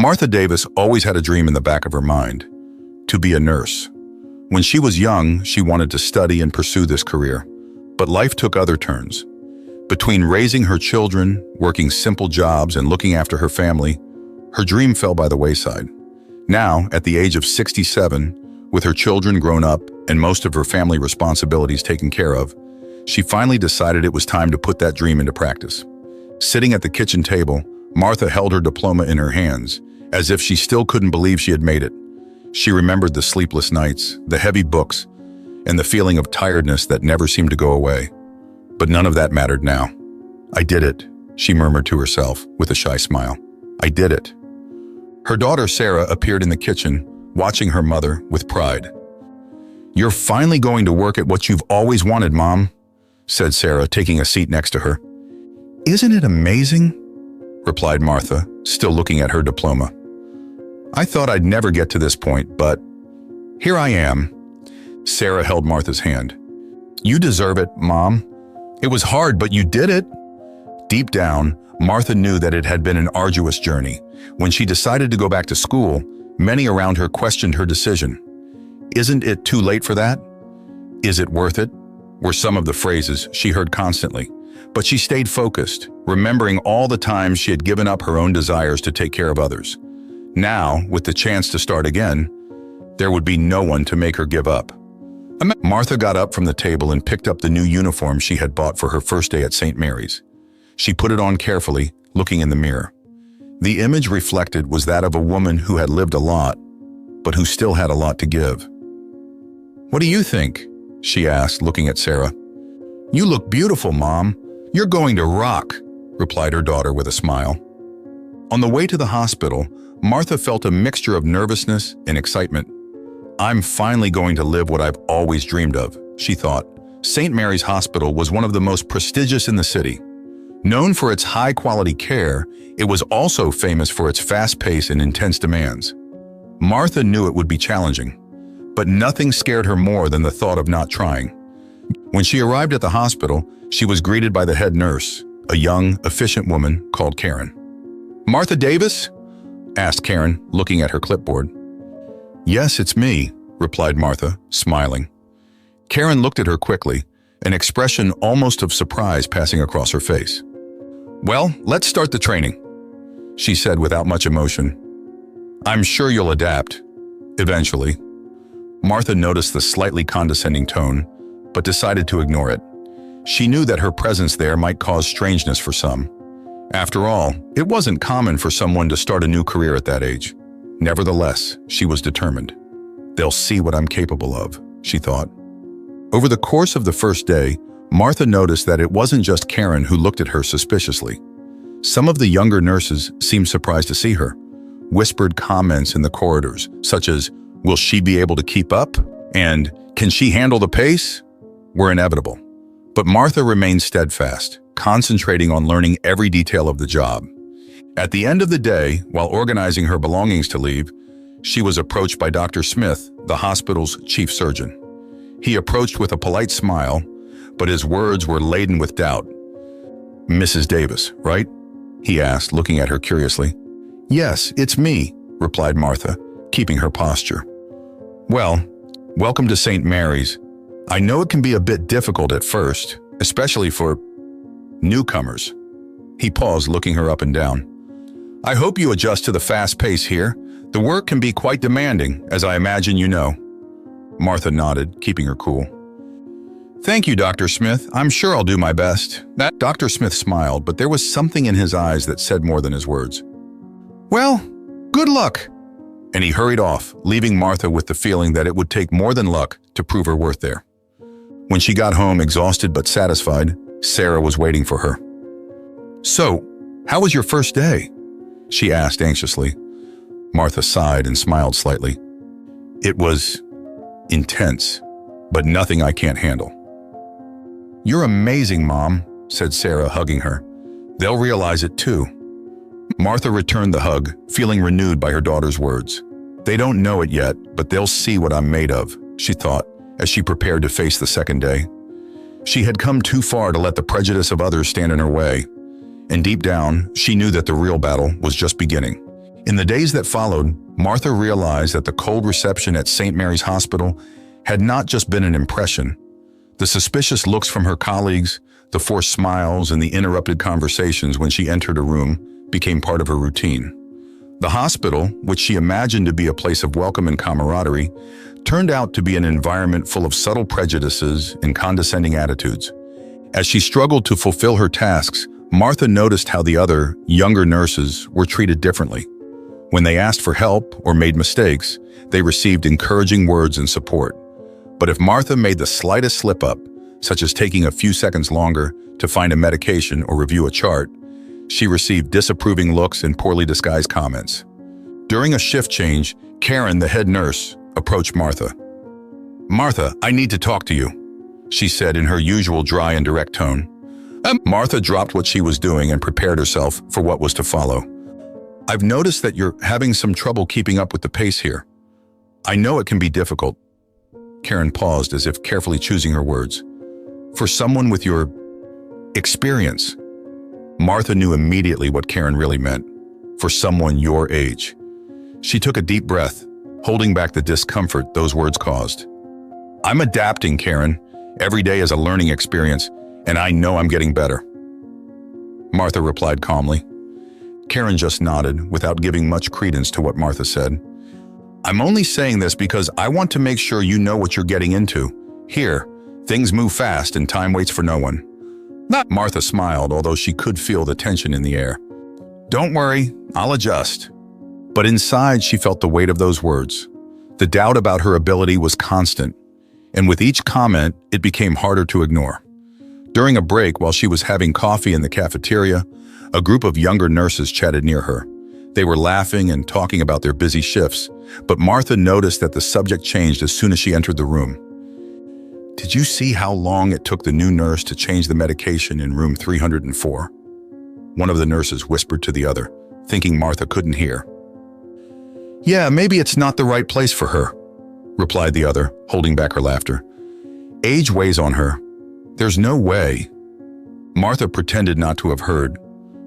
Martha Davis always had a dream in the back of her mind: to be a nurse. When she was young, she wanted to study and pursue this career, but life took other turns. Between raising her children, working simple jobs, and looking after her family, her dream fell by the wayside. Now, at the age of 67, with her children grown up and most of her family responsibilities taken care of, she finally decided it was time to put that dream into practice. Sitting at the kitchen table, Martha held her diploma in her hands, as if she still couldn't believe she had made it. She remembered the sleepless nights, the heavy books, and the feeling of tiredness that never seemed to go away. But none of that mattered now. "I did it," she murmured to herself with a shy smile. "I did it." Her daughter Sarah appeared in the kitchen, watching her mother with pride. "You're finally going to work at what you've always wanted, Mom," said Sarah, taking a seat next to her. "Isn't it amazing?" replied Martha, still looking at her diploma. "I thought I'd never get to this point, but here I am." Sarah held Martha's hand. "You deserve it, Mom. It was hard, but you did it." Deep down, Martha knew that it had been an arduous journey. When she decided to go back to school, many around her questioned her decision. "Isn't it too late for that? Is it worth it?" were some of the phrases she heard constantly. But she stayed focused, remembering all the times she had given up her own desires to take care of others. Now, with the chance to start again, there would be no one to make her give up. Martha got up from the table and picked up the new uniform she had bought for her first day at St. Mary's. She put it on carefully, looking in the mirror. The image reflected was that of a woman who had lived a lot, but who still had a lot to give. "What do you think?" she asked, looking at Sarah. "You look beautiful, Mom. You're going to rock," replied her daughter with a smile. On the way to the hospital, Martha felt a mixture of nervousness and excitement. "I'm finally going to live what I've always dreamed of," she thought. St. Mary's Hospital was one of the most prestigious in the city. Known for its high-quality care, it was also famous for its fast pace and intense demands. Martha knew it would be challenging, but nothing scared her more than the thought of not trying. When she arrived at the hospital, she was greeted by the head nurse, a young, efficient woman called Karen. "Martha Davis?" asked Karen, looking at her clipboard. "Yes, it's me," replied Martha, smiling. Karen looked at her quickly, an expression almost of surprise passing across her face. "Well, let's start the training," she said without much emotion. "I'm sure you'll adapt, eventually." Martha noticed the slightly condescending tone, but decided to ignore it. She knew that her presence there might cause strangeness for some. After all, it wasn't common for someone to start a new career at that age. Nevertheless, she was determined. "They'll see what I'm capable of," she thought. Over the course of the first day, Martha noticed that it wasn't just Karen who looked at her suspiciously. Some of the younger nurses seemed surprised to see her. Whispered comments in the corridors, such as, "Will she be able to keep up?" and "Can she handle the pace?" were inevitable. But Martha remained steadfast, concentrating on learning every detail of the job. At the end of the day, while organizing her belongings to leave, she was approached by Dr. Smith, the hospital's chief surgeon. He approached with a polite smile, but his words were laden with doubt. "Mrs. Davis, right?" he asked, looking at her curiously. "Yes, it's me," replied Martha, keeping her posture. "Well, welcome to St. Mary's. I know it can be a bit difficult at first, especially for newcomers." He paused, looking her up and down. "I hope you adjust to the fast pace here. The work can be quite demanding, as I imagine you know." Martha nodded, keeping her cool. "Thank you, Dr. Smith. I'm sure I'll do my best." Dr. Smith smiled, but there was something in his eyes that said more than his words. "Well, good luck." And he hurried off, leaving Martha with the feeling that it would take more than luck to prove her worth there. When she got home, exhausted but satisfied, Sarah was waiting for her. "So, how was your first day?" she asked anxiously. Martha sighed and smiled slightly. "It was intense, but nothing I can't handle." "You're amazing, Mom," said Sarah, hugging her. "They'll realize it too." Martha returned the hug, feeling renewed by her daughter's words. "They don't know it yet, but they'll see what I'm made of," she thought, as she prepared to face the second day. She had come too far to let the prejudice of others stand in her way, and deep down, she knew that the real battle was just beginning. In the days that followed, Martha realized that the cold reception at St. Mary's Hospital had not just been an impression. The suspicious looks from her colleagues, the forced smiles, and the interrupted conversations when she entered a room became part of her routine. The hospital, which she imagined to be a place of welcome and camaraderie, turned out to be an environment full of subtle prejudices and condescending attitudes. As she struggled to fulfill her tasks, Martha noticed how the other, younger nurses were treated differently. When they asked for help or made mistakes, they received encouraging words and support. But if Martha made the slightest slip-up, such as taking a few seconds longer to find a medication or review a chart, she received disapproving looks and poorly disguised comments. During a shift change, Karen, the head nurse, approached Martha. "Martha, I need to talk to you," she said in her usual dry and direct tone. Martha dropped what she was doing and prepared herself for what was to follow. "I've noticed that you're having some trouble keeping up with the pace here. I know it can be difficult." Karen paused as if carefully choosing her words. "For someone with your experience." Martha knew immediately what Karen really meant. For someone your age. She took a deep breath, holding back the discomfort those words caused. "I'm adapting, Karen. Every day is a learning experience, and I know I'm getting better," Martha replied calmly. Karen just nodded without giving much credence to what Martha said. "I'm only saying this because I want to make sure you know what you're getting into. Here, things move fast and time waits for no one." Martha smiled, although she could feel the tension in the air. "Don't worry, I'll adjust." But inside, she felt the weight of those words. The doubt about her ability was constant, and with each comment, it became harder to ignore. During a break, while she was having coffee in the cafeteria, a group of younger nurses chatted near her. They were laughing and talking about their busy shifts, but Martha noticed that the subject changed as soon as she entered the room. "Did you see how long it took the new nurse to change the medication in room 304? One of the nurses whispered to the other, thinking Martha couldn't hear. "Yeah, maybe it's not the right place for her," replied the other, holding back her laughter. "Age weighs on her. There's no way." Martha pretended not to have heard,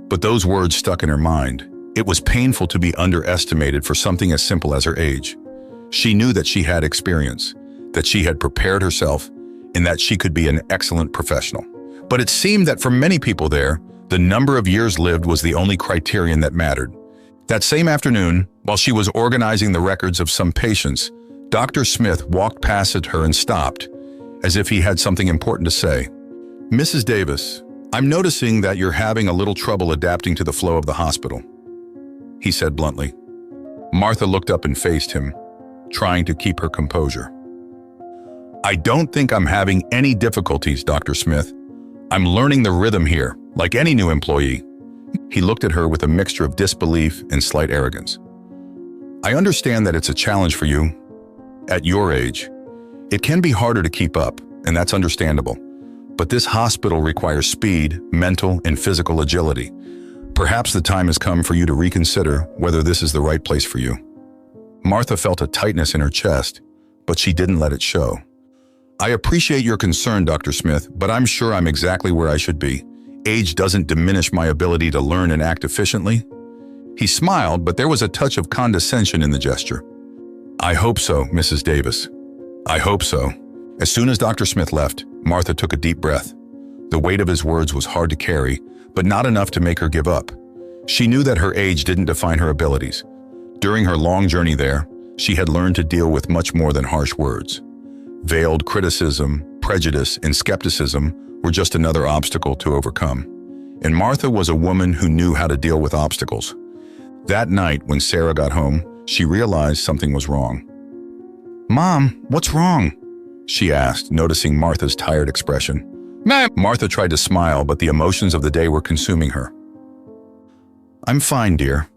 but those words stuck in her mind. It was painful to be underestimated for something as simple as her age. She knew that she had experience, that she had prepared herself, and that she could be an excellent professional. But it seemed that for many people there, the number of years lived was the only criterion that mattered. That same afternoon, while she was organizing the records of some patients, Dr. Smith walked past her and stopped, as if he had something important to say. "Mrs. Davis, I'm noticing that you're having a little trouble adapting to the flow of the hospital," he said bluntly. Martha looked up and faced him, trying to keep her composure. "I don't think I'm having any difficulties, Dr. Smith. I'm learning the rhythm here, like any new employee." He looked at her with a mixture of disbelief and slight arrogance. "I understand that it's a challenge for you. At your age, it can be harder to keep up, and that's understandable. But this hospital requires speed, mental, and physical agility. Perhaps the time has come for you to reconsider whether this is the right place for you." Martha felt a tightness in her chest, but she didn't let it show. "I appreciate your concern, Dr. Smith, but I'm sure I'm exactly where I should be. Age doesn't diminish my ability to learn and act efficiently." He smiled, but there was a touch of condescension in the gesture. "I hope so, Mrs. Davis. I hope so." As soon as Dr. Smith left, Martha took a deep breath. The weight of his words was hard to carry, but not enough to make her give up. She knew that her age didn't define her abilities. During her long journey there, she had learned to deal with much more than harsh words. Veiled criticism, prejudice, and skepticism were just another obstacle to overcome. And Martha was a woman who knew how to deal with obstacles. That night, when Sarah got home, she realized something was wrong. "Mom, what's wrong?" she asked, noticing Martha's tired expression. Martha tried to smile, but the emotions of the day were consuming her. "I'm fine, dear.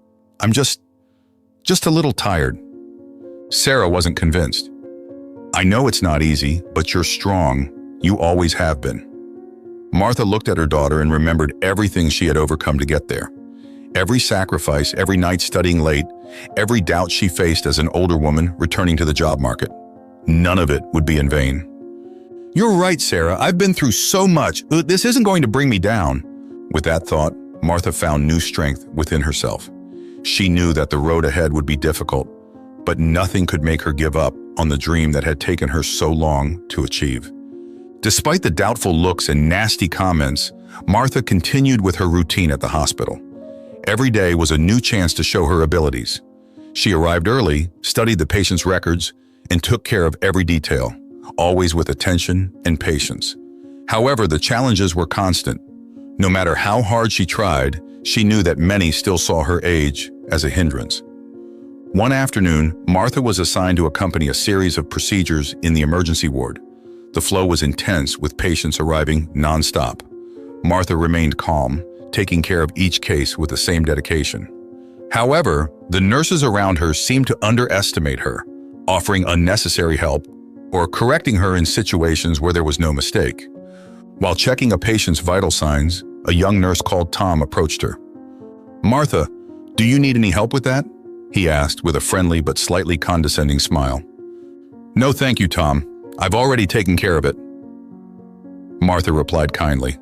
I'm just a little tired." Sarah wasn't convinced. "I know it's not easy, but you're strong. You always have been." Martha looked at her daughter and remembered everything she had overcome to get there. Every sacrifice, every night studying late, every doubt she faced as an older woman returning to the job market. None of it would be in vain. "You're right, Sarah. I've been through so much. This isn't going to bring me down." With that thought, Martha found new strength within herself. She knew that the road ahead would be difficult, but nothing could make her give up on the dream that had taken her so long to achieve. Despite the doubtful looks and nasty comments, Martha continued with her routine at the hospital. Every day was a new chance to show her abilities. She arrived early, studied the patient's records, and took care of every detail, always with attention and patience. However, the challenges were constant. No matter how hard she tried, she knew that many still saw her age as a hindrance. One afternoon, Martha was assigned to accompany a series of procedures in the emergency ward. The flow was intense, with patients arriving non-stop. Martha remained calm, taking care of each case with the same dedication. However, the nurses around her seemed to underestimate her, offering unnecessary help or correcting her in situations where there was no mistake. While checking a patient's vital signs, a young nurse called Tom approached her. "Martha, do you need any help with that?" he asked with a friendly but slightly condescending smile. "No, thank you, Tom. I've already taken care of it," Martha replied kindly.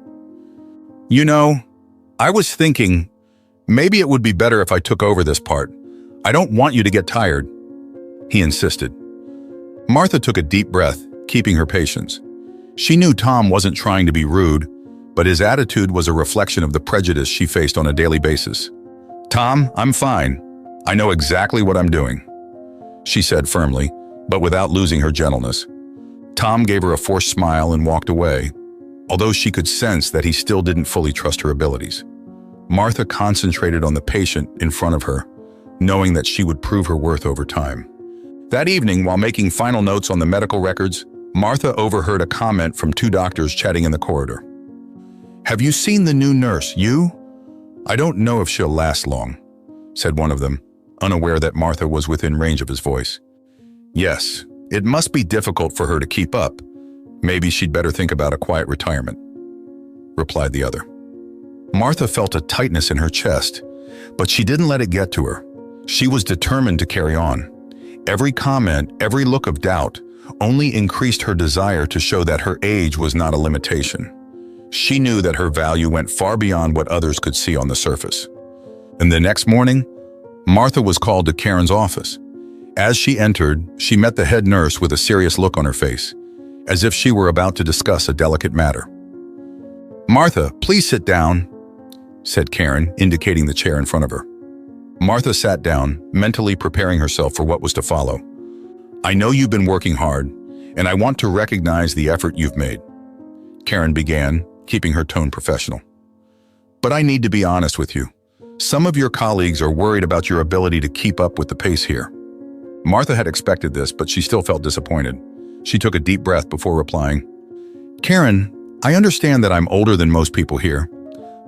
"You know, I was thinking, maybe it would be better if I took over this part. I don't want you to get tired," he insisted. Martha took a deep breath, keeping her patience. She knew Tom wasn't trying to be rude, but his attitude was a reflection of the prejudice she faced on a daily basis. "Tom, I'm fine. I know exactly what I'm doing," she said firmly, but without losing her gentleness. Tom gave her a forced smile and walked away, although she could sense that he still didn't fully trust her abilities. Martha concentrated on the patient in front of her, knowing that she would prove her worth over time. That evening, while making final notes on the medical records, Martha overheard a comment from two doctors chatting in the corridor. "Have you seen the new nurse, you? I don't know if she'll last long," said one of them, unaware that Martha was within range of his voice. "Yes, it must be difficult for her to keep up. Maybe she'd better think about a quiet retirement," replied the other. Martha felt a tightness in her chest, but she didn't let it get to her. She was determined to carry on. Every comment, every look of doubt, only increased her desire to show that her age was not a limitation. She knew that her value went far beyond what others could see on the surface. And the next morning, Martha was called to Karen's office. As she entered, she met the head nurse with a serious look on her face, as if she were about to discuss a delicate matter. "Martha, please sit down," said Karen, indicating the chair in front of her. Martha sat down, mentally preparing herself for what was to follow. "I know you've been working hard, and I want to recognize the effort you've made," Karen began, keeping her tone professional. "But I need to be honest with you. Some of your colleagues are worried about your ability to keep up with the pace here." Martha had expected this, but she still felt disappointed. She took a deep breath before replying. "Karen, I understand that I'm older than most people here,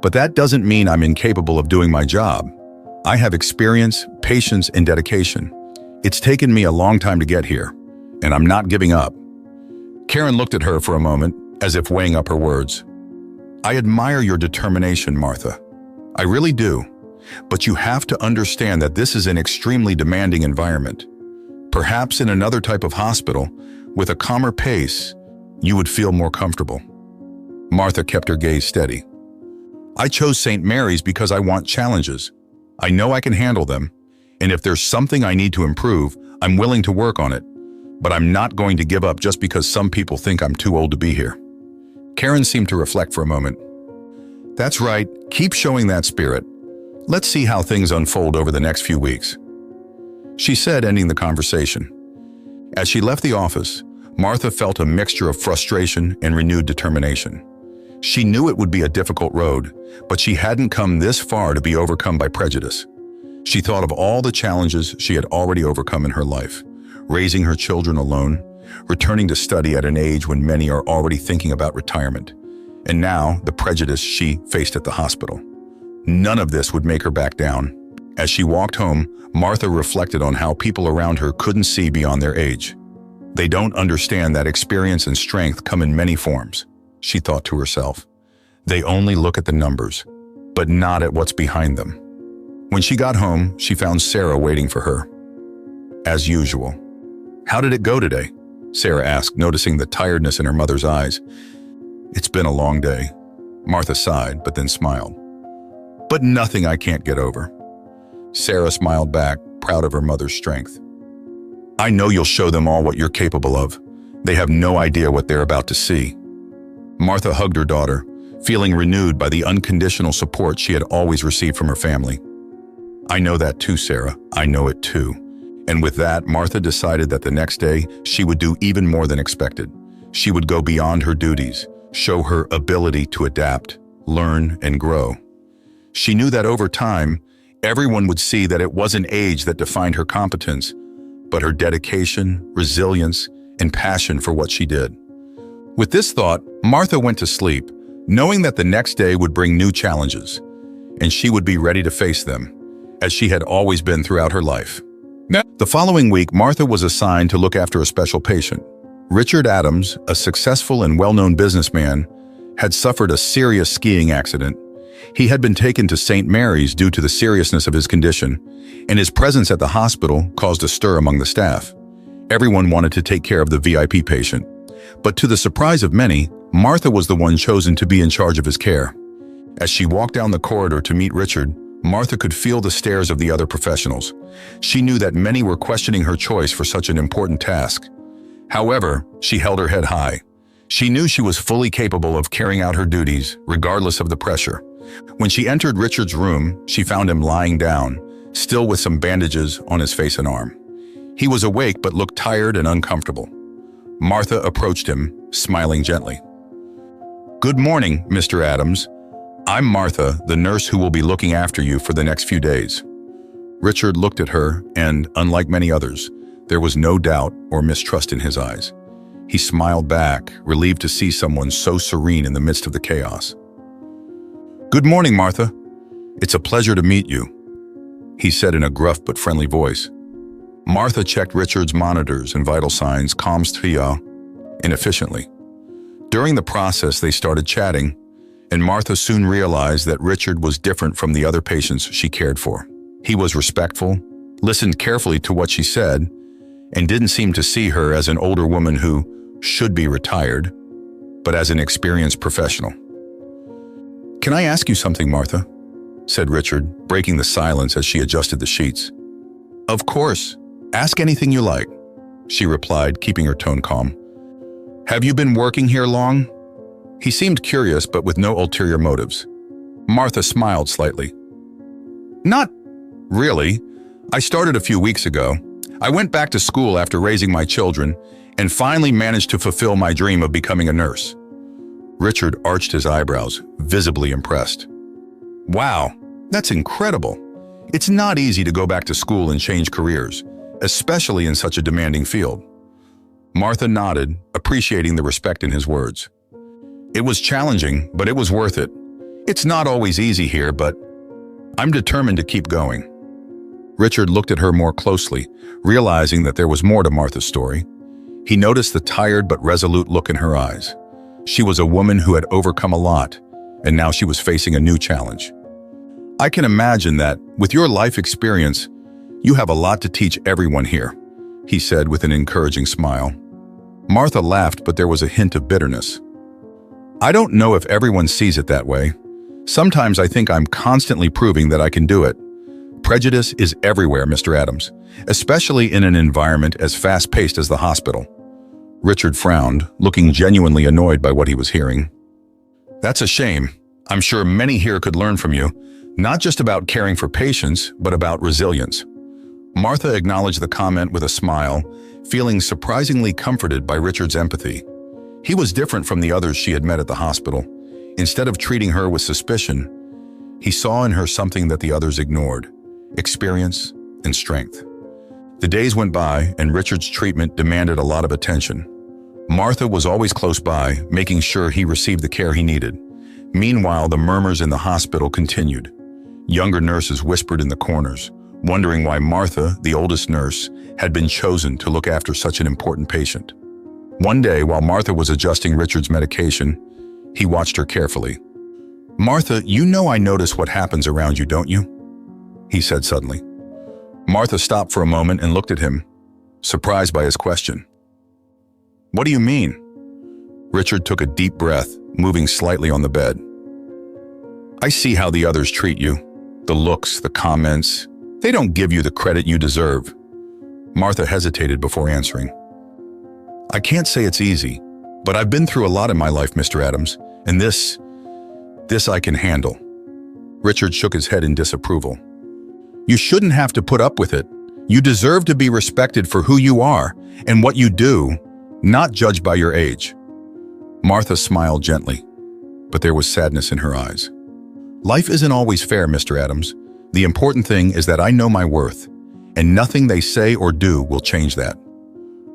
but that doesn't mean I'm incapable of doing my job. I have experience, patience, and dedication. It's taken me a long time to get here, and I'm not giving up." Karen looked at her for a moment, as if weighing up her words. "I admire your determination, Martha. I really do. But you have to understand that this is an extremely demanding environment. Perhaps in another type of hospital, with a calmer pace, you would feel more comfortable." Martha kept her gaze steady. "I chose St. Mary's because I want challenges. I know I can handle them, and if there's something I need to improve, I'm willing to work on it. But I'm not going to give up just because some people think I'm too old to be here." Karen seemed to reflect for a moment. "That's right, keep showing that spirit. Let's see how things unfold over the next few weeks," she said, ending the conversation. As she left the office, Martha felt a mixture of frustration and renewed determination. She knew it would be a difficult road, but she hadn't come this far to be overcome by prejudice. She thought of all the challenges she had already overcome in her life, raising her children alone, returning to study at an age when many are already thinking about retirement, and now the prejudice she faced at the hospital. None of this would make her back down. As she walked home, Martha reflected on how people around her couldn't see beyond their age. "They don't understand that experience and strength come in many forms," she thought to herself. "They only look at the numbers, but not at what's behind them." When she got home, she found Sarah waiting for her. As usual. "How did it go today?" Sarah asked, noticing the tiredness in her mother's eyes. "It's been a long day," Martha sighed, but then smiled. "But nothing I can't get over." Sarah smiled back, proud of her mother's strength. I know you'll show them all what you're capable of. They have no idea what they're about to see. Martha hugged her daughter, feeling renewed by the unconditional support she had always received from her family. I know that too, Sarah. I know it too. And with that, Martha decided that the next day she would do even more than expected. She would go beyond her duties, show her ability to adapt, learn, and grow. She knew that over time, everyone would see that it wasn't age that defined her competence, but her dedication, resilience, and passion for what she did. With this thought, Martha went to sleep, knowing that the next day would bring new challenges, and she would be ready to face them, as she had always been throughout her life. The following week, Martha was assigned to look after a special patient. Richard Adams, a successful and well-known businessman, had suffered a serious skiing accident. He had been taken to St. Mary's due to the seriousness of his condition, and his presence at the hospital caused a stir among the staff. Everyone wanted to take care of the VIP patient, but to the surprise of many, Martha was the one chosen to be in charge of his care. As she walked down the corridor to meet Richard, Martha could feel the stares of the other professionals. She knew that many were questioning her choice for such an important task. However, she held her head high. She knew she was fully capable of carrying out her duties, regardless of the pressure. When she entered Richard's room, she found him lying down, still with some bandages on his face and arm. He was awake but looked tired and uncomfortable. Martha approached him, smiling gently. "Good morning, Mr. Adams. I'm Martha, the nurse who will be looking after you for the next few days." Richard looked at her, and, unlike many others, there was no doubt or mistrust in his eyes. He smiled back, relieved to see someone so serene in the midst of the chaos. "Good morning, Martha. It's a pleasure to meet you," he said in a gruff but friendly voice. Martha checked Richard's monitors and vital signs, inefficiently. During the process, they started chatting, and Martha soon realized that Richard was different from the other patients she cared for. He was respectful, listened carefully to what she said, and didn't seem to see her as an older woman who should be retired, but as an experienced professional. "Can I ask you something, Martha?" said Richard, breaking the silence as she adjusted the sheets. "Of course. Ask anything you like," she replied, keeping her tone calm. "Have you been working here long?" He seemed curious, but with no ulterior motives. Martha smiled slightly. "Not really. I started a few weeks ago. I went back to school after raising my children and finally managed to fulfill my dream of becoming a nurse." Richard arched his eyebrows, visibly impressed. "Wow, that's incredible. It's not easy to go back to school and change careers, especially in such a demanding field." Martha nodded, appreciating the respect in his words. "It was challenging, but it was worth it. It's not always easy here, but I'm determined to keep going." Richard looked at her more closely, realizing that there was more to Martha's story. He noticed the tired but resolute look in her eyes. She was a woman who had overcome a lot, and now she was facing a new challenge. "I can imagine that, with your life experience, you have a lot to teach everyone here," he said with an encouraging smile. Martha laughed, but there was a hint of bitterness. "I don't know if everyone sees it that way. Sometimes I think I'm constantly proving that I can do it. Prejudice is everywhere, Mr. Adams, especially in an environment as fast-paced as the hospital." Richard frowned, looking genuinely annoyed by what he was hearing. "That's a shame. I'm sure many here could learn from you, not just about caring for patients, but about resilience." Martha acknowledged the comment with a smile, feeling surprisingly comforted by Richard's empathy. He was different from the others she had met at the hospital. Instead of treating her with suspicion, he saw in her something that the others ignored: experience and strength. The days went by, and Richard's treatment demanded a lot of attention. Martha was always close by, making sure he received the care he needed. Meanwhile, the murmurs in the hospital continued. Younger nurses whispered in the corners, wondering why Martha, the oldest nurse, had been chosen to look after such an important patient. One day, while Martha was adjusting Richard's medication, he watched her carefully. "Martha, you know I notice what happens around you, don't you?" he said suddenly. Martha stopped for a moment and looked at him, surprised by his question. "What do you mean?" Richard took a deep breath, moving slightly on the bed. "I see how the others treat you. The looks, the comments, They don't give you the credit you deserve. Martha hesitated before answering. I can't say it's easy, but I've been through a lot in my life, Mr. Adams, and this I can handle. Richard shook his head in disapproval. You shouldn't have to put up with it. You deserve to be respected for who you are and what you do, not judged by your age. Martha smiled gently, but there was sadness in her eyes. Life isn't always fair, Mr. Adams. The important thing is that I know my worth, and nothing they say or do will change that.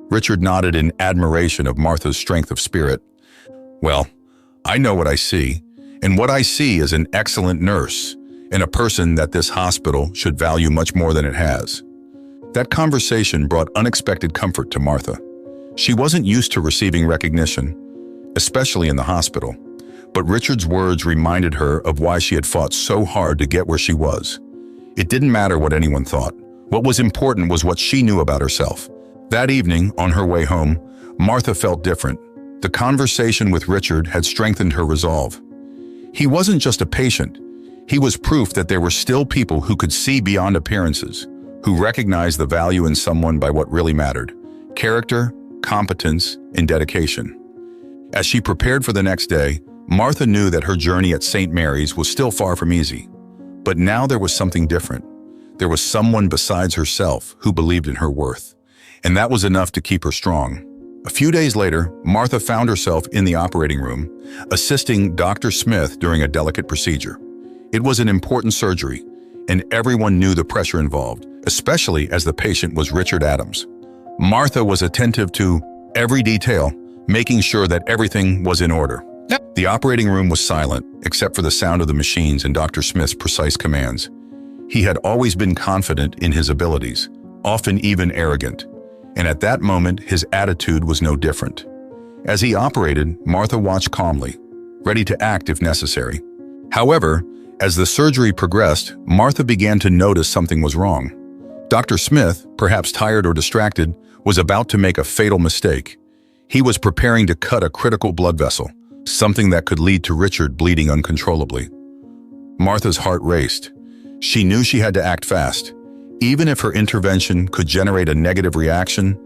Richard nodded in admiration of Martha's strength of spirit. Well, I know what I see, and what I see is an excellent nurse and a person that this hospital should value much more than it has. That conversation brought unexpected comfort to Martha. She wasn't used to receiving recognition, especially in the hospital, but Richard's words reminded her of why she had fought so hard to get where she was. It didn't matter what anyone thought. What was important was what she knew about herself. That evening, on her way home, Martha felt different. The conversation with Richard had strengthened her resolve. He wasn't just a patient. He was proof that there were still people who could see beyond appearances, who recognized the value in someone by what really mattered: character, competence, and dedication. As she prepared for the next day, Martha knew that her journey at St. Mary's was still far from easy. But now there was something different. There was someone besides herself who believed in her worth, and that was enough to keep her strong. A few days later, Martha found herself in the operating room, assisting Dr. Smith during a delicate procedure. It was an important surgery, and everyone knew the pressure involved, especially as the patient was Richard Adams. Martha was attentive to every detail, making sure that everything was in order. The operating room was silent, except for the sound of the machines and Dr. Smith's precise commands. He had always been confident in his abilities, often even arrogant, and at that moment his attitude was no different. As he operated, Martha watched calmly, ready to act if necessary. However, as the surgery progressed, Martha began to notice something was wrong. Dr. Smith, perhaps tired or distracted, was about to make a fatal mistake. He was preparing to cut a critical blood vessel, something that could lead to Richard bleeding uncontrollably. Martha's heart raced. She knew she had to act fast. Even if her intervention could generate a negative reaction,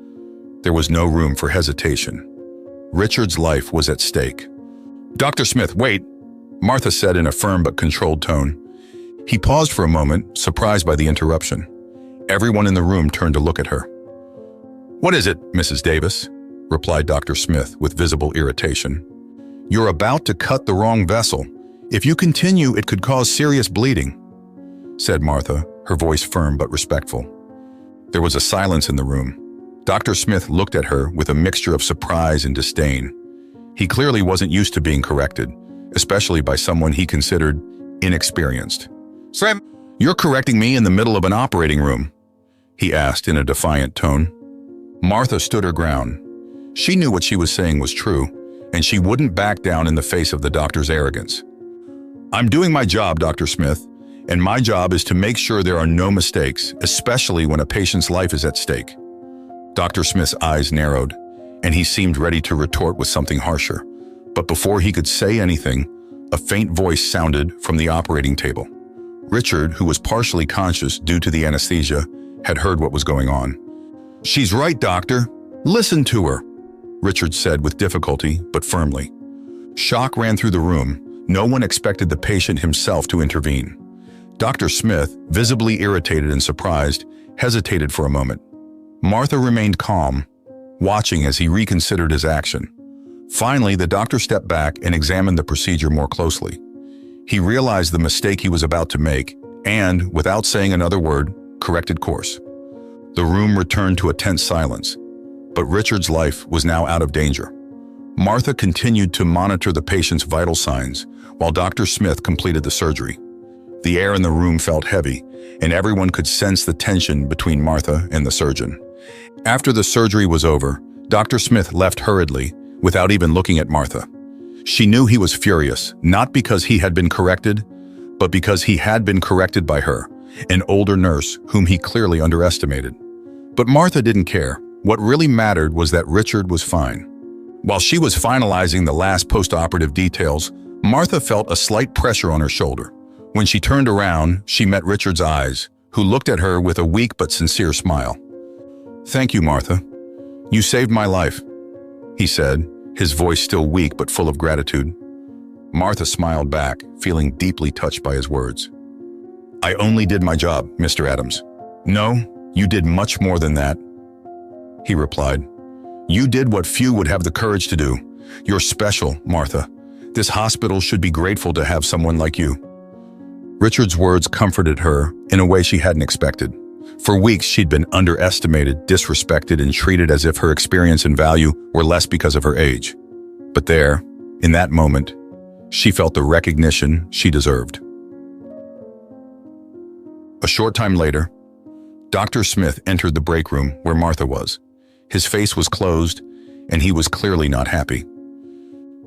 there was no room for hesitation. Richard's life was at stake. Dr. Smith, wait, Martha said in a firm but controlled tone. He paused for a moment, surprised by the interruption. Everyone in the room turned to look at her. What is it, Mrs. Davis? Replied Dr. Smith with visible irritation. You're about to cut the wrong vessel. If you continue, it could cause serious bleeding, said Martha, her voice firm but respectful. There was a silence in the room. Dr. Smith looked at her with a mixture of surprise and disdain. He clearly wasn't used to being corrected, especially by someone he considered inexperienced. Sam, you're correcting me in the middle of an operating room, he asked in a defiant tone. Martha stood her ground. She knew what she was saying was true, and she wouldn't back down in the face of the doctor's arrogance. I'm doing my job, Dr. Smith, and my job is to make sure there are no mistakes, especially when a patient's life is at stake. Dr. Smith's eyes narrowed, and he seemed ready to retort with something harsher. But before he could say anything, a faint voice sounded from the operating table. Richard, who was partially conscious due to the anesthesia, had heard what was going on. She's right, doctor. Listen to her, Richard said with difficulty but firmly. Shock ran through the room. No one expected the patient himself to intervene. Dr. Smith, visibly irritated and surprised, hesitated for a moment. Martha remained calm, watching as he reconsidered his action. Finally, the doctor stepped back and examined the procedure more closely. He realized the mistake he was about to make and, without saying another word, corrected course. The room returned to a tense silence, but Richard's life was now out of danger. Martha continued to monitor the patient's vital signs while Dr. Smith completed the surgery. The air in the room felt heavy, and everyone could sense the tension between Martha and the surgeon. After the surgery was over, Dr. Smith left hurriedly, without even looking at Martha. She knew he was furious, not because he had been corrected, but because he had been corrected by her, an older nurse whom he clearly underestimated. But Martha didn't care. What really mattered was that Richard was fine. While she was finalizing the last post-operative details, Martha felt a slight pressure on her shoulder. When she turned around, she met Richard's eyes, who looked at her with a weak but sincere smile. "Thank you, Martha. You saved my life," he said, his voice still weak but full of gratitude. Martha smiled back, feeling deeply touched by his words. "I only did my job, Mr. Adams." "No, you did much more than that," he replied. "You did what few would have the courage to do. You're special, Martha. This hospital should be grateful to have someone like you." Richard's words comforted her in a way she hadn't expected. For weeks, she'd been underestimated, disrespected, and treated as if her experience and value were less because of her age. But there, in that moment, she felt the recognition she deserved. A short time later, Dr. Smith entered the break room where Martha was. His face was closed, and he was clearly not happy.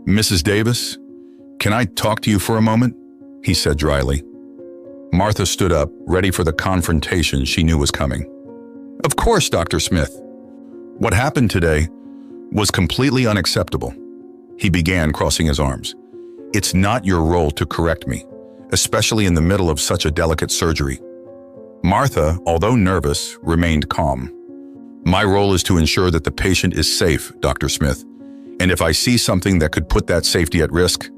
"Mrs. Davis, can I talk to you for a moment?" he said dryly. Martha stood up, ready for the confrontation she knew was coming. "Of course, Dr. Smith. What happened today was completely unacceptable," he began, crossing his arms. "It's not your role to correct me, especially in the middle of such a delicate surgery." Martha, although nervous, remained calm. "My role is to ensure that the patient is safe, Dr. Smith, and if I see something that could put that safety at risk,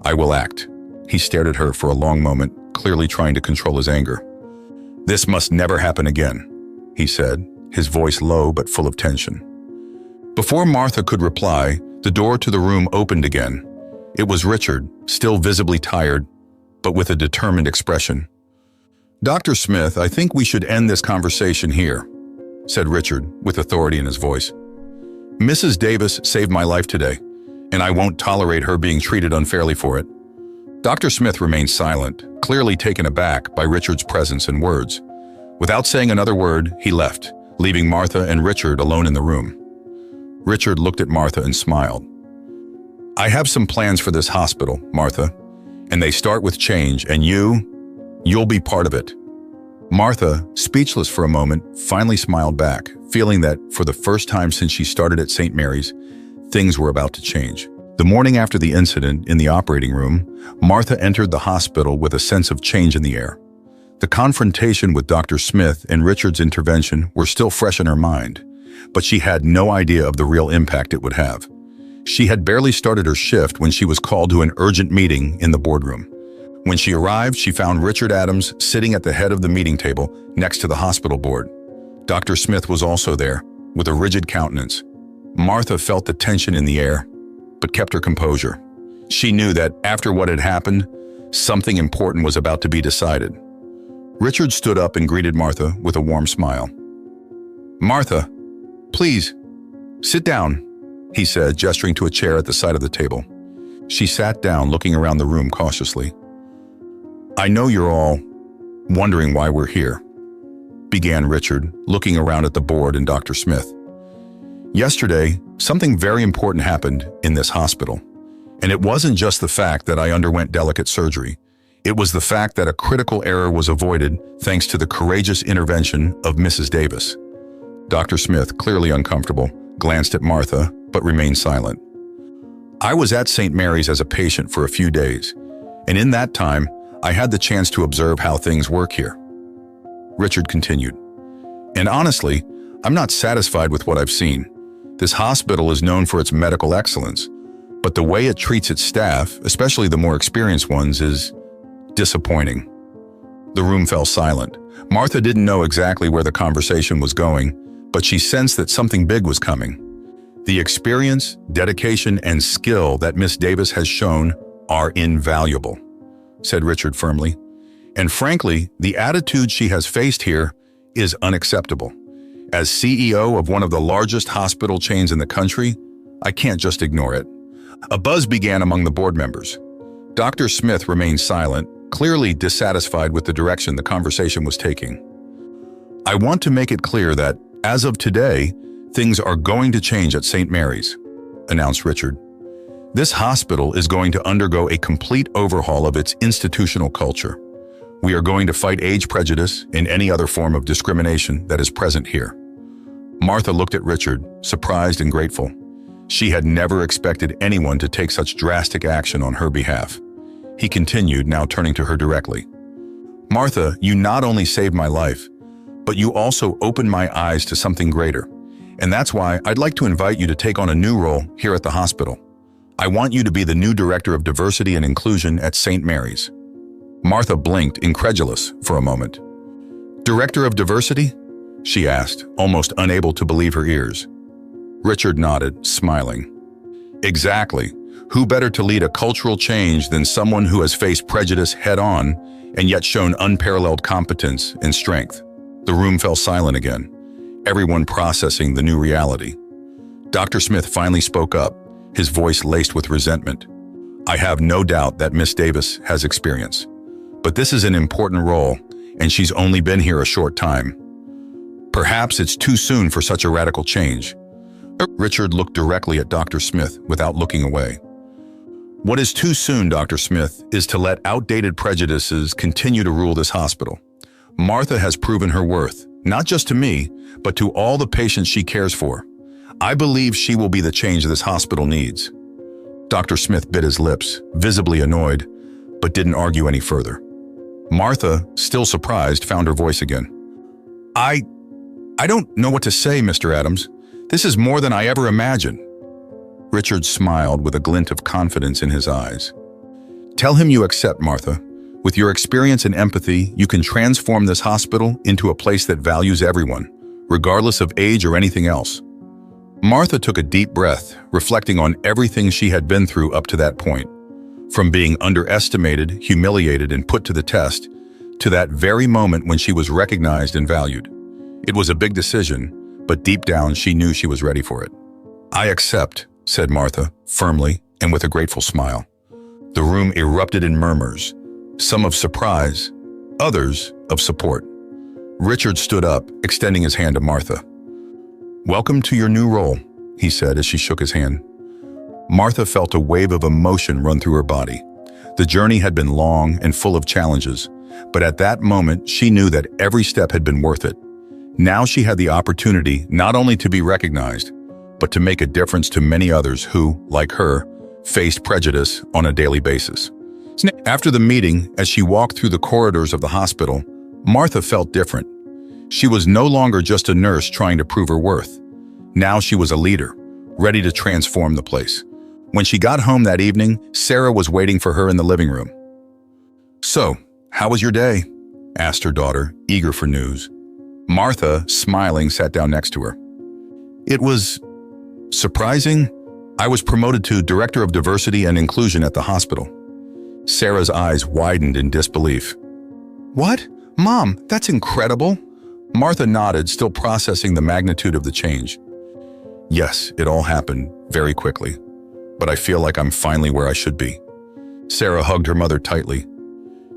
I will act." He stared at her for a long moment, clearly trying to control his anger. "This must never happen again," he said, his voice low but full of tension. Before Martha could reply, the door to the room opened again. It was Richard, still visibly tired, but with a determined expression. "Dr. Smith, I think we should end this conversation here," said Richard, with authority in his voice. "Mrs. Davis saved my life today, and I won't tolerate her being treated unfairly for it." Dr. Smith remained silent, clearly taken aback by Richard's presence and words. Without saying another word, he left, leaving Martha and Richard alone in the room. Richard looked at Martha and smiled. "I have some plans for this hospital, Martha, and they start with change, and you'll be part of it." Martha, speechless for a moment, finally smiled back, feeling that, for the first time since she started at St. Mary's, things were about to change. The morning after the incident in the operating room, Martha entered the hospital with a sense of change in the air. The confrontation with Dr. Smith and Richard's intervention were still fresh in her mind, but she had no idea of the real impact it would have. She had barely started her shift when she was called to an urgent meeting in the boardroom. When she arrived, she found Richard Adams sitting at the head of the meeting table next to the hospital board. Dr. Smith was also there, with a rigid countenance. Martha felt the tension in the air, but kept her composure. She knew that after what had happened, something important was about to be decided. Richard stood up and greeted Martha with a warm smile. "Martha, please, sit down," he said, gesturing to a chair at the side of the table. She sat down, looking around the room cautiously. "I know you're all wondering why we're here," began Richard, looking around at the board and Dr. Smith. "Yesterday, something very important happened in this hospital. And it wasn't just the fact that I underwent delicate surgery. It was the fact that a critical error was avoided thanks to the courageous intervention of Mrs. Davis." Dr. Smith, clearly uncomfortable, glanced at Martha, but remained silent. "I was at St. Mary's as a patient for a few days, and in that time, I had the chance to observe how things work here." Richard continued. "And honestly, I'm not satisfied with what I've seen. This hospital is known for its medical excellence, but the way it treats its staff, especially the more experienced ones, is disappointing." The room fell silent. Martha didn't know exactly where the conversation was going, but she sensed that something big was coming. "The experience, dedication, and skill that Miss Davis has shown are invaluable," said Richard firmly. "And frankly, the attitude she has faced here is unacceptable. As CEO of one of the largest hospital chains in the country, I can't just ignore it." A buzz began among the board members. Dr. Smith remained silent, clearly dissatisfied with the direction the conversation was taking. "I want to make it clear that, as of today, things are going to change at St. Mary's," announced Richard. "This hospital is going to undergo a complete overhaul of its institutional culture. We are going to fight age prejudice and any other form of discrimination that is present here." Martha looked at Richard, surprised and grateful. She had never expected anyone to take such drastic action on her behalf. He continued, now turning to her directly. Martha, you not only saved my life, but you also opened my eyes to something greater. And that's why I'd like to invite you to take on a new role here at the hospital. I want you to be the new Director of Diversity and Inclusion at St. Mary's." Martha blinked, incredulous, for a moment. "Director of Diversity?" she asked, almost unable to believe her ears. Richard nodded, smiling. "Exactly. Who better to lead a cultural change than someone who has faced prejudice head-on and yet shown unparalleled competence and strength?" The room fell silent again, everyone processing the new reality. Dr. Smith finally spoke up, his voice laced with resentment. "I have no doubt that Miss Davis has experience, but this is an important role, and she's only been here a short time. Perhaps it's too soon for such a radical change." Richard looked directly at Dr. Smith without looking away. "What is too soon, Dr. Smith, is to let outdated prejudices continue to rule this hospital. Martha has proven her worth, not just to me, but to all the patients she cares for. I believe she will be the change this hospital needs." Dr. Smith bit his lips, visibly annoyed, but didn't argue any further. Martha, still surprised, found her voice again. I don't know what to say, Mr. Adams. This is more than I ever imagined." Richard smiled with a glint of confidence in his eyes. "Tell him you accept, Martha. With your experience and empathy, you can transform this hospital into a place that values everyone, regardless of age or anything else." Martha took a deep breath, reflecting on everything she had been through up to that point. From being underestimated, humiliated, and put to the test, to that very moment when she was recognized and valued. It was a big decision, but deep down she knew she was ready for it. "I accept," said Martha, firmly and with a grateful smile. The room erupted in murmurs, some of surprise, others of support. Richard stood up, extending his hand to Martha. "Welcome to your new role," he said as she shook his hand. Martha felt a wave of emotion run through her body. The journey had been long and full of challenges, but at that moment she knew that every step had been worth it. Now she had the opportunity not only to be recognized, but to make a difference to many others who, like her, faced prejudice on a daily basis. After the meeting, as she walked through the corridors of the hospital, Martha felt different. She was no longer just a nurse trying to prove her worth. Now she was a leader, ready to transform the place. When she got home that evening, Sarah was waiting for her in the living room. "So, how was your day?" asked her daughter, eager for news. Martha, smiling, sat down next to her. "It was surprising. I was promoted to Director of Diversity and Inclusion at the hospital." Sarah's eyes widened in disbelief. "What? Mom, that's incredible." Martha nodded, still processing the magnitude of the change. "Yes, it all happened very quickly, but I feel like I'm finally where I should be." Sarah hugged her mother tightly.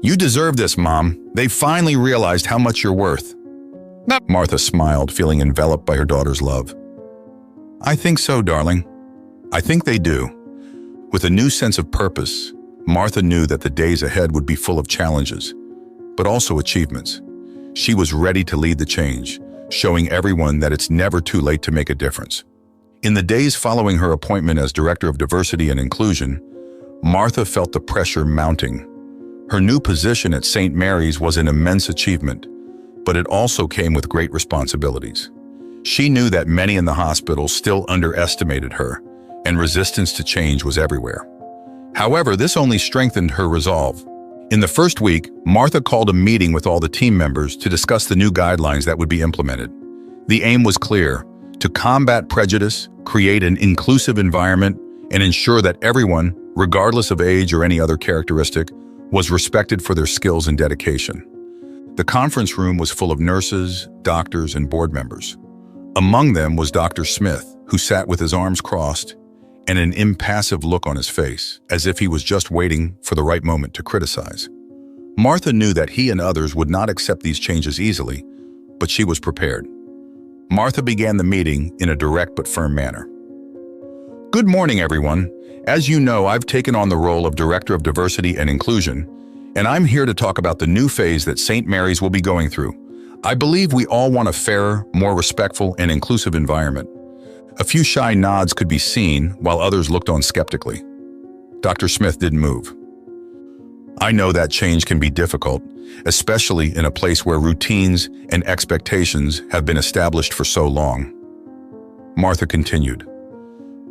"You deserve this, Mom. They finally realized how much you're worth." Martha smiled, feeling enveloped by her daughter's love. "I think so, darling. I think they do." With a new sense of purpose, Martha knew that the days ahead would be full of challenges, but also achievements. She was ready to lead the change, showing everyone that it's never too late to make a difference. In the days following her appointment as Director of Diversity and Inclusion, Martha felt the pressure mounting. Her new position at St. Mary's was an immense achievement, but it also came with great responsibilities. She knew that many in the hospital still underestimated her, and resistance to change was everywhere. However, this only strengthened her resolve. In the first week, Martha called a meeting with all the team members to discuss the new guidelines that would be implemented. The aim was clear: to combat prejudice, create an inclusive environment, and ensure that everyone, regardless of age or any other characteristic, was respected for their skills and dedication. The conference room was full of nurses, doctors, and board members. Among them was Dr. Smith, who sat with his arms crossed and an impassive look on his face, as if he was just waiting for the right moment to criticize. Martha knew that he and others would not accept these changes easily, but she was prepared. Martha began the meeting in a direct but firm manner. "Good morning, everyone. As you know, I've taken on the role of Director of Diversity and Inclusion, and I'm here to talk about the new phase that St. Mary's will be going through. I believe we all want a fairer, more respectful, and inclusive environment." A few shy nods could be seen, while others looked on skeptically. Dr. Smith didn't move. I know that change can be difficult, especially in a place where routines and expectations have been established for so long. Martha continued,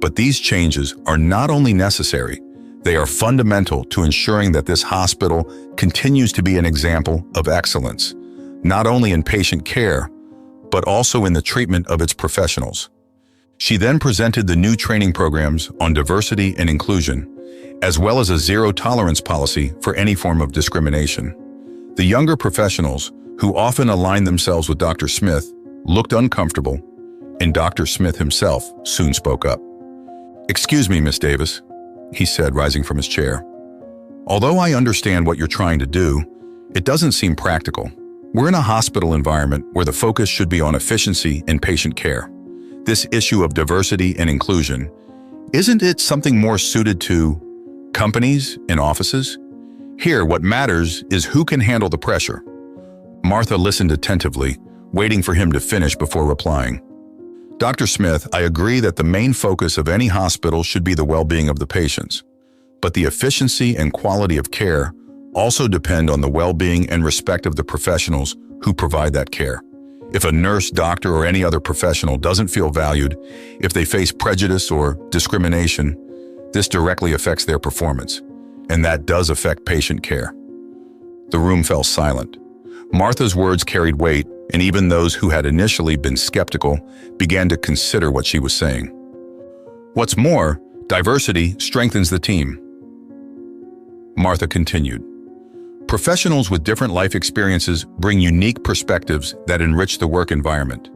but these changes are not only necessary, they are fundamental to ensuring that this hospital continues to be an example of excellence, not only in patient care, but also in the treatment of its professionals. She then presented the new training programs on diversity and inclusion, as well as a zero-tolerance policy for any form of discrimination. The younger professionals, who often aligned themselves with Dr. Smith, looked uncomfortable, and Dr. Smith himself soon spoke up. "Excuse me, Miss Davis," he said, rising from his chair. "Although I understand what you're trying to do, it doesn't seem practical. We're in a hospital environment where the focus should be on efficiency and patient care. This issue of diversity and inclusion, isn't it something more suited to companies and offices? Here, what matters is who can handle the pressure." Martha listened attentively, waiting for him to finish before replying. "Dr. Smith, I agree that the main focus of any hospital should be the well-being of the patients. But the efficiency and quality of care also depend on the well-being and respect of the professionals who provide that care. If a nurse, doctor, or any other professional doesn't feel valued, if they face prejudice or discrimination, this directly affects their performance, and that does affect patient care." The room fell silent. Martha's words carried weight, and even those who had initially been skeptical began to consider what she was saying. "What's more, diversity strengthens the team," Martha continued. "Professionals with different life experiences bring unique perspectives that enrich the work environment.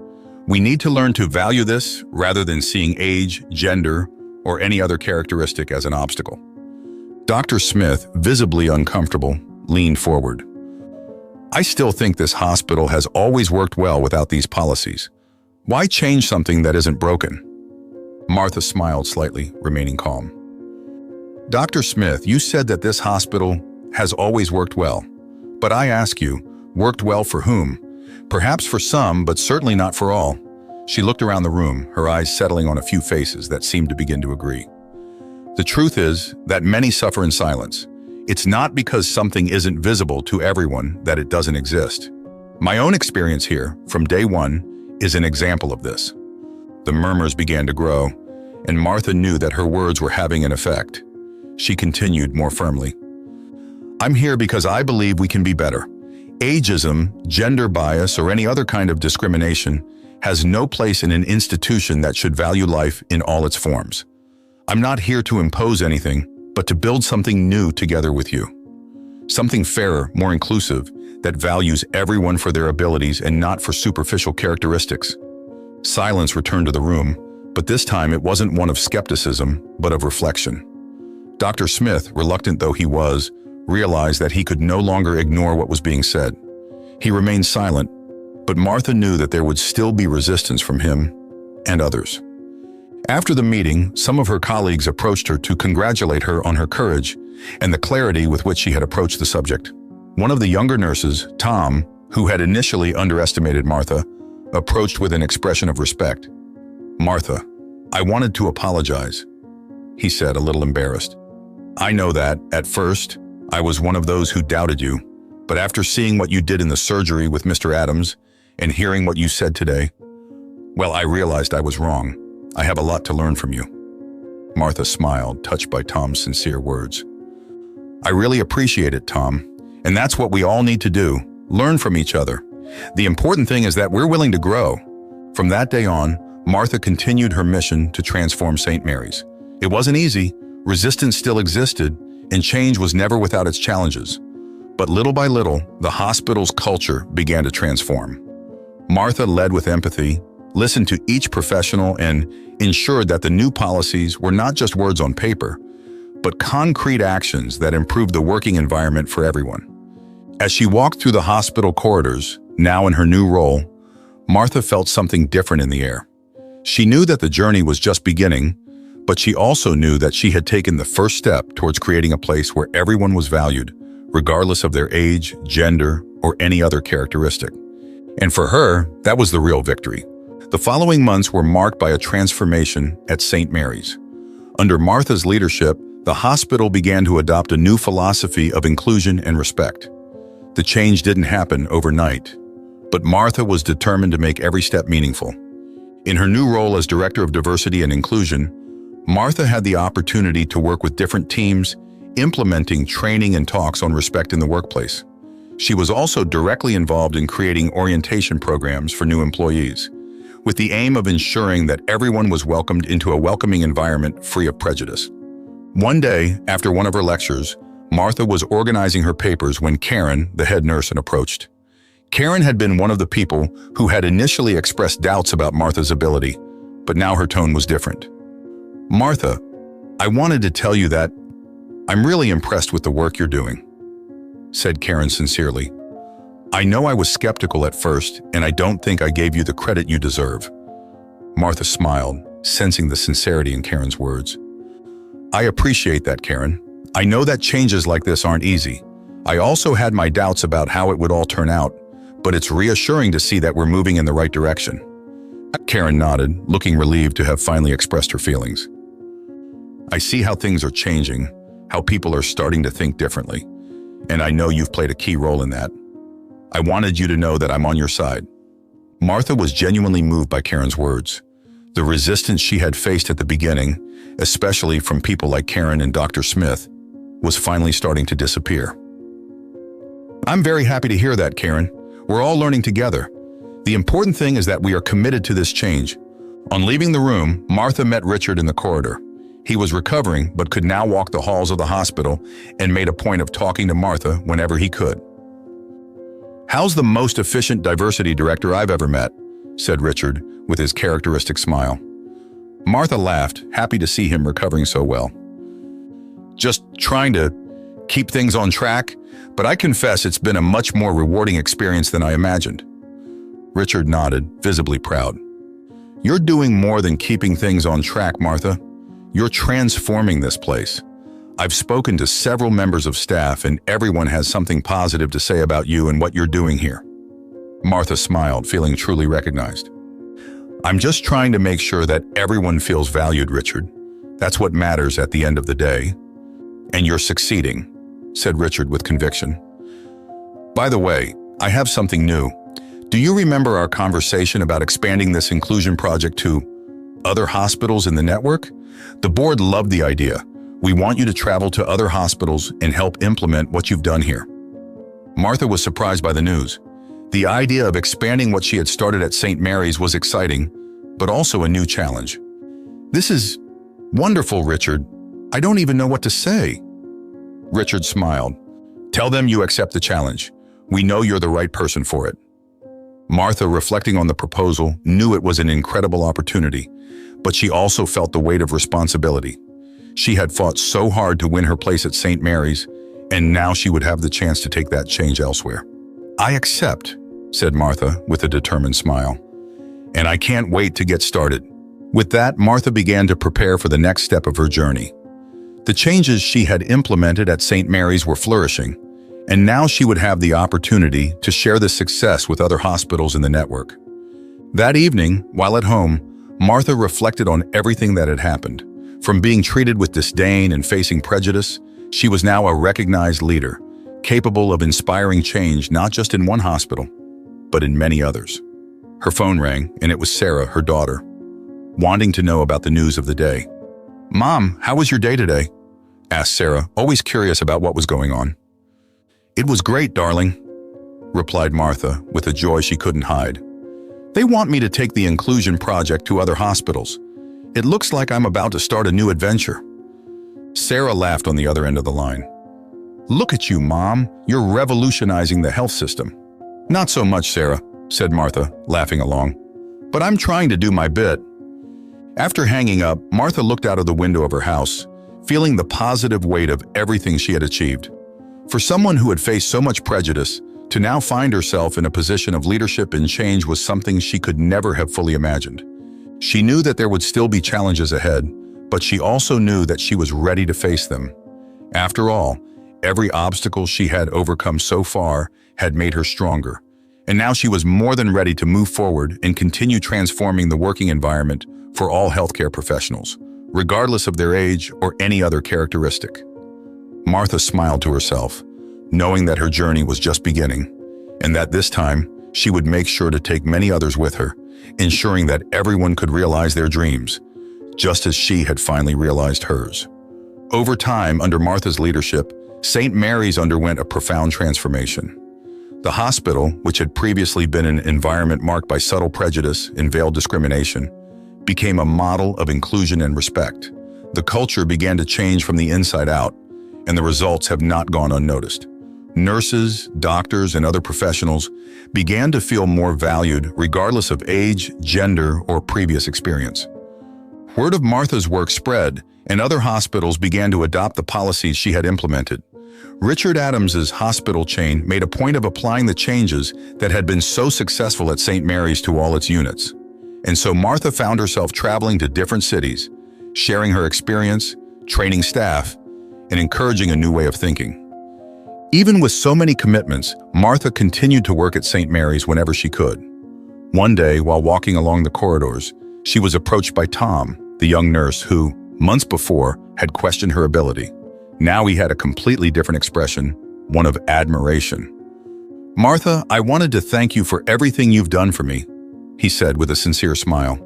We need to learn to value this rather than seeing age, gender, or any other characteristic as an obstacle." Dr. Smith, visibly uncomfortable, leaned forward. "I still think this hospital has always worked well without these policies. Why change something that isn't broken?" Martha smiled slightly, remaining calm. "Dr. Smith, you said that this hospital has always worked well. But I ask you, worked well for whom? Perhaps for some, but certainly not for all." She looked around the room, her eyes settling on a few faces that seemed to begin to agree. "The truth is that many suffer in silence. It's not because something isn't visible to everyone that it doesn't exist. My own experience here, from day one, is an example of this." The murmurs began to grow, and Martha knew that her words were having an effect. She continued more firmly. "I'm here because I believe we can be better. Ageism, gender bias, or any other kind of discrimination has no place in an institution that should value life in all its forms. I'm not here to impose anything, but to build something new together with you. Something fairer, more inclusive, that values everyone for their abilities and not for superficial characteristics." Silence returned to the room, but this time it wasn't one of skepticism, but of reflection. Dr. Smith, reluctant though he was, realized that he could no longer ignore what was being said. He remained silent, but Martha knew that there would still be resistance from him and others. After the meeting, some of her colleagues approached her to congratulate her on her courage and the clarity with which she had approached the subject. One of the younger nurses, Tom, who had initially underestimated Martha, approached with an expression of respect. "Martha, I wanted to apologize," he said, a little embarrassed. "I know that, at first, I was one of those who doubted you, but after seeing what you did in the surgery with Mr. Adams and hearing what you said today, well, I realized I was wrong. I have a lot to learn from you." Martha smiled, touched by Tom's sincere words. "I really appreciate it, Tom, and that's what we all need to do, learn from each other. The important thing is that we're willing to grow." From that day on, Martha continued her mission to transform St. Mary's. It wasn't easy, resistance still existed, and change was never without its challenges. But little by little, the hospital's culture began to transform. Martha led with empathy, listened to each professional, and ensured that the new policies were not just words on paper, but concrete actions that improved the working environment for everyone. As she walked through the hospital corridors, now in her new role, Martha felt something different in the air. She knew that the journey was just beginning, but she also knew that she had taken the first step towards creating a place where everyone was valued, regardless of their age, gender, or any other characteristic. And for her, that was the real victory. The following months were marked by a transformation at St. Mary's. Under Martha's leadership, The hospital began to adopt a new philosophy of inclusion and respect. The change didn't happen overnight, but Martha was determined to make every step meaningful. In her new role as Director of Diversity and Inclusion, Martha had the opportunity to work with different teams, implementing training and talks on respect in the workplace. She was also directly involved in creating orientation programs for new employees, with the aim of ensuring that everyone was welcomed into a welcoming environment free of prejudice. One day, after one of her lectures, Martha was organizing her papers when Karen, the head nurse, approached. Karen had been one of the people who had initially expressed doubts about Martha's ability, but now her tone was different. "Martha, I wanted to tell you that I'm really impressed with the work you're doing," said Karen sincerely. "I know I was skeptical at first, and I don't think I gave you the credit you deserve." Martha smiled, sensing the sincerity in Karen's words. "I appreciate that, Karen. I know that changes like this aren't easy. I also had my doubts about how it would all turn out, but it's reassuring to see that we're moving in the right direction." Karen nodded, looking relieved to have finally expressed her feelings. "I see how things are changing, how people are starting to think differently, and I know you've played a key role in that. I wanted you to know that I'm on your side." Martha was genuinely moved by Karen's words. The resistance she had faced at the beginning, especially from people like Karen and Dr. Smith, was finally starting to disappear. "I'm very happy to hear that, Karen. We're all learning together. The important thing is that we are committed to this change." On leaving the room, Martha met Richard in the corridor. He was recovering but could now walk the halls of the hospital and made a point of talking to Martha whenever he could. "How's the most efficient diversity director I've ever met?" said Richard with his characteristic smile. Martha laughed, happy to see him recovering so well. "Just trying to keep things on track, but I confess it's been a much more rewarding experience than I imagined." Richard nodded, visibly proud. "You're doing more than keeping things on track, Martha. You're transforming this place. I've spoken to several members of staff and everyone has something positive to say about you and what you're doing here." Martha smiled, feeling truly recognized. "I'm just trying to make sure that everyone feels valued, Richard. That's what matters at the end of the day. And you're succeeding," said Richard with conviction. "By the way, I have something new. Do you remember our conversation about expanding this inclusion project to other hospitals in the network? The board loved the idea. We want you to travel to other hospitals and help implement what you've done here." Martha was surprised by the news. The idea of expanding what she had started at St. Mary's was exciting, but also a new challenge. "This is wonderful, Richard. I don't even know what to say." Richard smiled. "Tell them you accept the challenge. We know you're the right person for it." Martha, reflecting on the proposal, knew it was an incredible opportunity, but she also felt the weight of responsibility. She had fought so hard to win her place at St. Mary's, and now she would have the chance to take that change elsewhere. "I accept," said Martha with a determined smile. "And I can't wait to get started." With that, Martha began to prepare for the next step of her journey. The changes she had implemented at St. Mary's were flourishing, and now she would have the opportunity to share the success with other hospitals in the network. That evening, while at home, Martha reflected on everything that had happened. From being treated with disdain and facing prejudice, she was now a recognized leader, capable of inspiring change not just in one hospital, but in many others. Her phone rang, and it was Sarah, her daughter, wanting to know about the news of the day. "Mom, how was your day today?" asked Sarah, always curious about what was going on. "It was great, darling," replied Martha with a joy she couldn't hide. "They want me to take the inclusion project to other hospitals. It looks like I'm about to start a new adventure." Sarah laughed on the other end of the line. "Look at you, Mom. You're revolutionizing the health system." "Not so much, Sarah," said Martha, laughing along. "But I'm trying to do my bit." After hanging up, Martha looked out of the window of her house, feeling the positive weight of everything she had achieved. For someone who had faced so much prejudice, to now find herself in a position of leadership and change was something she could never have fully imagined. She knew that there would still be challenges ahead, but she also knew that she was ready to face them. After all, every obstacle she had overcome so far had made her stronger, and now she was more than ready to move forward and continue transforming the working environment for all healthcare professionals, regardless of their age or any other characteristic. Martha smiled to herself, knowing that her journey was just beginning, and that this time she would make sure to take many others with her, ensuring that everyone could realize their dreams, just as she had finally realized hers. Over time, under Martha's leadership, St. Mary's underwent a profound transformation. The hospital, which had previously been an environment marked by subtle prejudice and veiled discrimination, became a model of inclusion and respect. The culture began to change from the inside out, and the results have not gone unnoticed. Nurses, doctors, and other professionals began to feel more valued regardless of age, gender, or previous experience. Word of Martha's work spread, and other hospitals began to adopt the policies she had implemented. Richard Adams's hospital chain made a point of applying the changes that had been so successful at St. Mary's to all its units. And so Martha found herself traveling to different cities, sharing her experience, training staff, and encouraging a new way of thinking. Even with so many commitments, Martha continued to work at St. Mary's whenever she could. One day, while walking along the corridors, she was approached by Tom, the young nurse who, months before, had questioned her ability. Now he had a completely different expression, one of admiration. "Martha, I wanted to thank you for everything you've done for me," he said with a sincere smile.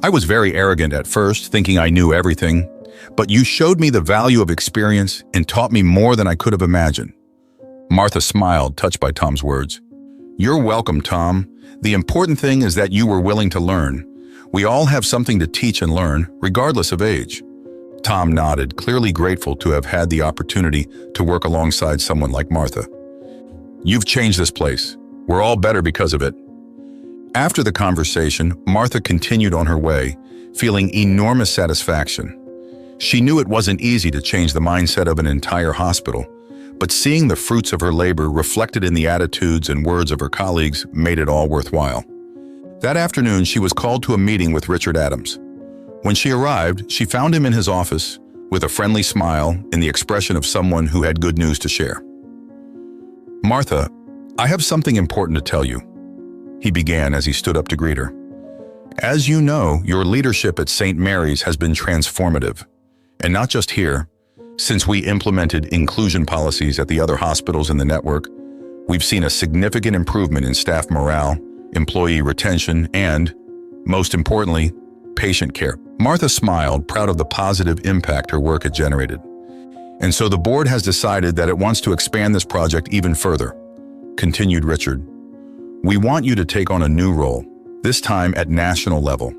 "I was very arrogant at first, thinking I knew everything, but you showed me the value of experience and taught me more than I could have imagined." Martha smiled, touched by Tom's words. "You're welcome, Tom. The important thing is that you were willing to learn. We all have something to teach and learn, regardless of age." Tom nodded, clearly grateful to have had the opportunity to work alongside someone like Martha. "You've changed this place. We're all better because of it." After the conversation, Martha continued on her way, feeling enormous satisfaction. She knew it wasn't easy to change the mindset of an entire hospital, but seeing the fruits of her labor reflected in the attitudes and words of her colleagues made it all worthwhile. That afternoon, she was called to a meeting with Richard Adams. When she arrived, she found him in his office with a friendly smile and the expression of someone who had good news to share. "Martha, I have something important to tell you," he began as he stood up to greet her. "As you know, your leadership at St. Mary's has been transformative. And not just here. Since we implemented inclusion policies at the other hospitals in the network, we've seen a significant improvement in staff morale, employee retention, and, most importantly, patient care." Martha smiled, proud of the positive impact her work had generated. "And so the board has decided that it wants to expand this project even further," continued Richard. "We want you to take on a new role, this time at national level.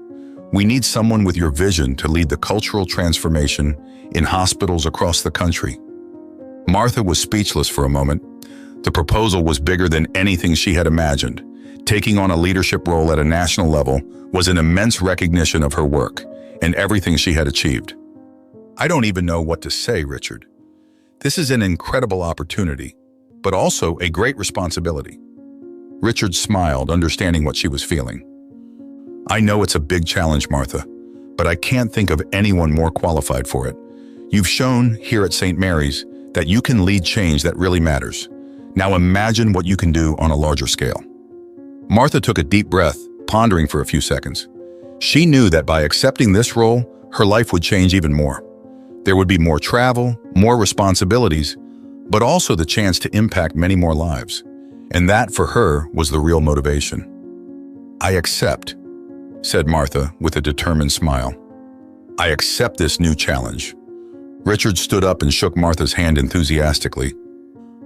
We need someone with your vision to lead the cultural transformation in hospitals across the country." Martha was speechless for a moment. The proposal was bigger than anything she had imagined. Taking on a leadership role at a national level was an immense recognition of her work and everything she had achieved. "I don't even know what to say, Richard. This is an incredible opportunity, but also a great responsibility." Richard smiled, understanding what she was feeling. "I know it's a big challenge, Martha, but I can't think of anyone more qualified for it. You've shown here at St. Mary's that you can lead change that really matters. Now imagine what you can do on a larger scale." Martha took a deep breath, pondering for a few seconds. She knew that by accepting this role, her life would change even more. There would be more travel, more responsibilities, but also the chance to impact many more lives. And that, for her, was the real motivation. "I accept," said Martha with a determined smile. "I accept this new challenge." Richard stood up and shook Martha's hand enthusiastically.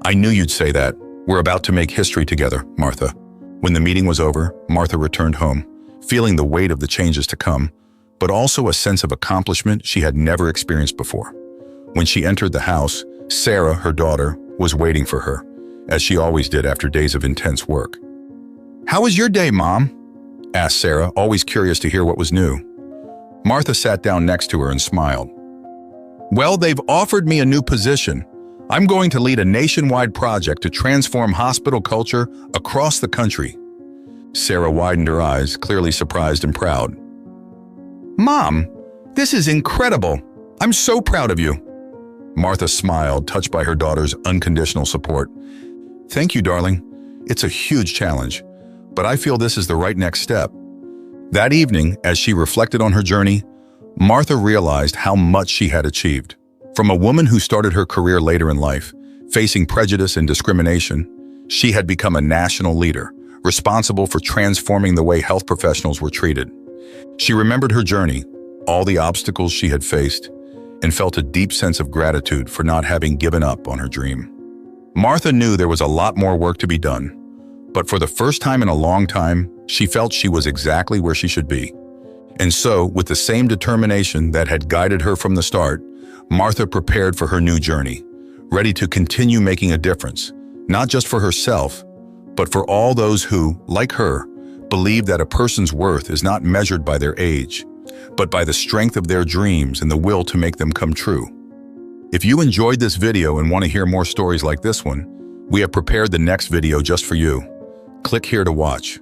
"I knew you'd say that. We're about to make history together, Martha." When the meeting was over, Martha returned home, feeling the weight of the changes to come, but also a sense of accomplishment she had never experienced before. When she entered the house, Sarah, her daughter, was waiting for her, as she always did after days of intense work. "How was your day, Mom?" asked Sarah, always curious to hear what was new. Martha sat down next to her and smiled. "Well, they've offered me a new position. I'm going to lead a nationwide project to transform hospital culture across the country." Sarah widened her eyes, clearly surprised and proud. "Mom, this is incredible. I'm so proud of you." Martha smiled, touched by her daughter's unconditional support. "Thank you, darling. It's a huge challenge, but I feel this is the right next step." That evening, as she reflected on her journey, Martha realized how much she had achieved. From a woman who started her career later in life, facing prejudice and discrimination, she had become a national leader, responsible for transforming the way health professionals were treated. She remembered her journey, all the obstacles she had faced, and felt a deep sense of gratitude for not having given up on her dream. Martha knew there was a lot more work to be done, but for the first time in a long time, she felt she was exactly where she should be. And so, with the same determination that had guided her from the start, Martha prepared for her new journey, ready to continue making a difference, not just for herself, but for all those who, like her, believe that a person's worth is not measured by their age, but by the strength of their dreams and the will to make them come true. If you enjoyed this video and want to hear more stories like this one, we have prepared the next video just for you. Click here to watch.